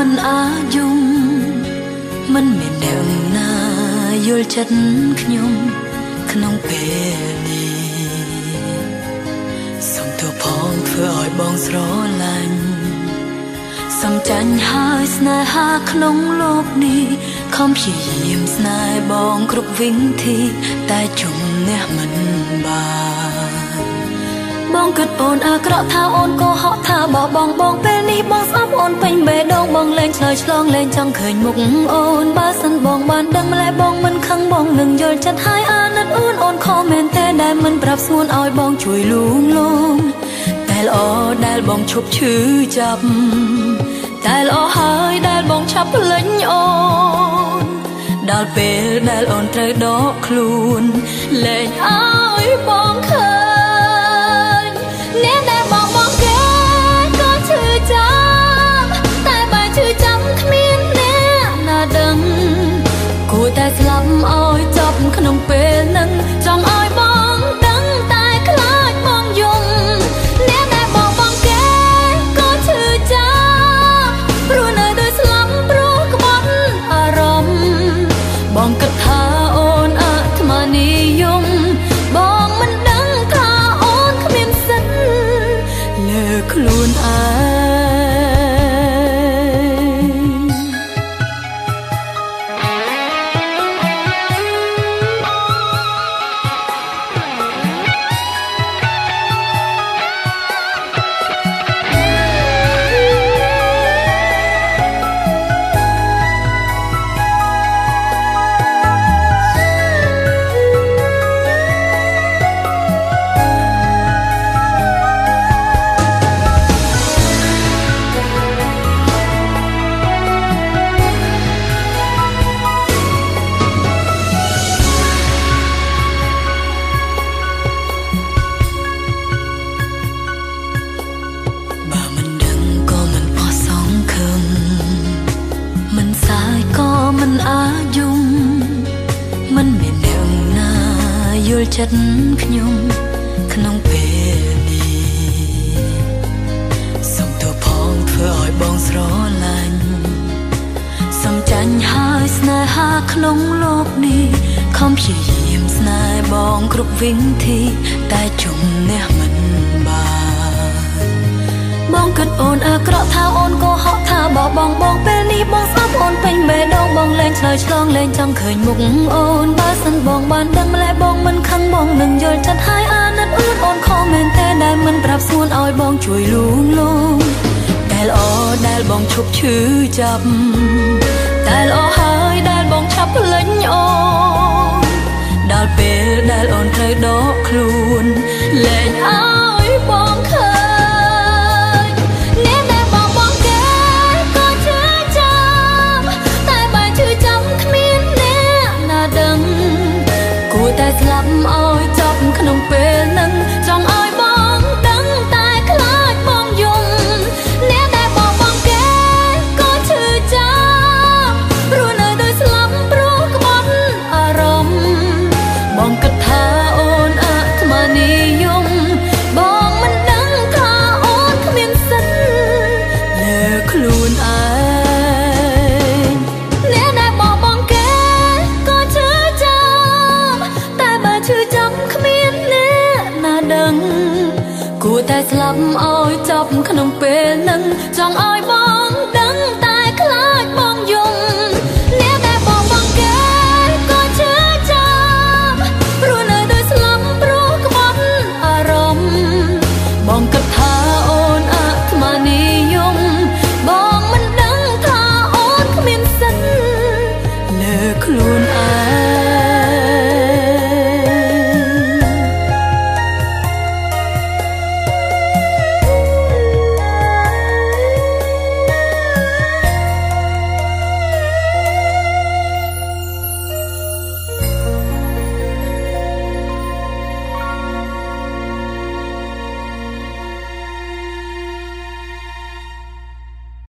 មិនអាចយំមិនមានអ្នកណាយល់ចិត្តខ្ញុំក្នុងពេលនេះសូមទូផងធ្វើឲ្យបងស្រឡាញ់សំចាញ់ហើយស្នេហាក្នុងโลกនេះខំព្យាយាមស្នេហ៍បងគ្រប់វិធីតែជំនះមិនបានបងគិតអូនអាក្រក់ថាអូនក៏ហក់ថាបោះបងពេលនេះបងស្អប់អូនពេញបេះដូងបងលែងឆ្លើយឆ្លងលែងចង់ឃើញមុខអូនបើសិនបងបានដឹងម្ល៉េះបងមិនខឹងបងនឹងយល់ចិត្តហើយអាណិតអូនខំមែនតែដែលមិនប្រាប់ស្ងួនឲ្យបងជួយលួងលោមតែល្អដែលបងឈប់ឈឺចាប់តែល្អហើយដែលបងឆាប់ភ្លេចអូនដល់ពេលដែលអូនត្រូវដកខ្លួនលែងឲ្យបងឃើញអ្នកដែលបងគេក៏ឈឺចាប់តែបើឈឺចាំគ្មានអ្នកណាដឹងគួរតែស្លាប់ឲ្យចប់ក្នុងពេលនឹងចង់ឲ្យបងដឹងតែខ្លាចបងយំអ្នកដែលបងគេក៏ឈឺចាប់ព្រោះនៅដូចស្លាប់ព្រោះក្បត់អារម្មណ៍បងគិតថាអូនអាត្មានិយមបងមិនដឹងថាអូនគ្មានសិទ្ធិលើខ្លួនឯងចិត្តខ្ញុំក្នុងពេលនេះសូមទូផងធ្វើឲ្យបងស្រឡាញ់សំចាញ់ហើយស្នេហាក្នុងโลกនេះខំព្យាយាមស្នេហ៍បងគ្រប់វិធីតែជំនះមិនបានបងគិតអូនអាក្រក់ថាអូនក៏ហក់ថាបោះបងពេលនេះបងស្អប់អូនពេញបេះដូងបងលែងឆ្លើយឆ្លងលែងចង់ឃើញមុខអូនបើសិនបងបានដឹងម្ល៉េះបងមិនខឹងបងនឹងយល់ចិត្តហើយអាណិតអូនខំមែនតែដែលមិនប្រាប់ស្ងួនឲ្យបងជួយលួងលោមតែល្អដែលបងឈប់ឈឺចាប់តែល្អហើយដែលបងឆាប់ភ្លេចអូនដល់ពេលដែលអូនត្រូវដកខ្លួនលែងឲ្យបងឃើញអ្នកដែលបងគេក៏ឈឺចាប់តែបើឈឺចាំគ្មានអ្នកណាដឹងគួរតែស្លាប់ឲ្យចប់ក្នុងពេលនឹងចង់ឲ្យបងដឹងតែខ្លាចបងយំអ្នកដែលបងគេក៏ឈឺចាប់ព្រោះនៅដូចស្លាប់ព្រោះក្បត់អារម្មណ៍បងគិតថាអូនអាត្មានិយមបងមិនដឹងថាអូនគ្មានសិទ្ធិលើខ្លួនឯងអ្នកដែលបងគេក៏ឈឺចាប់តែបើឈឺចាំគ្មានអ្នកណាដឹងគួរតែស្លាប់ឲ្យចប់ក្នុងពេលនឹងចង់ឲ្យបងដឹង